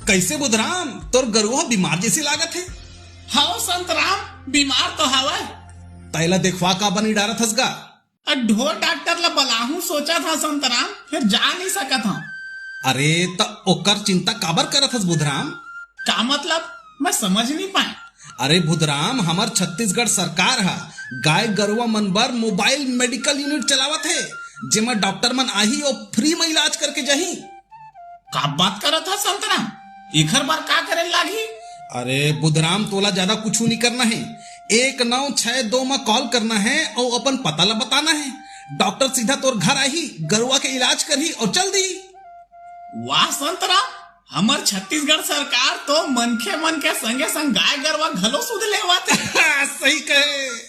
कैसे बुधराम, तोर गरुआ बीमार जैसी लागत है। हाँ संतराम, बीमार तो हवा। तैला देखवा का बनी डारत हसगा। ढोर डॉक्टर ला बलाहू सोचा था संतराम, फिर जा नहीं सका था। अरे त ओकर चिंता काबर करत हस बुधराम? का मतलब, मैं समझ नहीं पाए। अरे बुधराम, हमार छत्तीसगढ़ सरकार हा गाय गरुआ मन बर मोबाइल मेडिकल यूनिट चलावत है, जेमा डॉक्टर मन आही और फ्री में इलाज करके जाही। का बात करत था संतराम, इखर बार का करे लागी? अरे बुधराम, तोला ज्यादा कुछ नहीं करना है। 1962 में कॉल करना है और अपन पता ला बताना है। डॉक्टर सीधा तोर घर आई, गरुआ के इलाज करही और चल दी। वाह संतराम, हमार छत्तीसगढ़ सरकार तो मनखे मन के संगे संग गाय गरुआ घलो सुध लेवाते। सही कहे।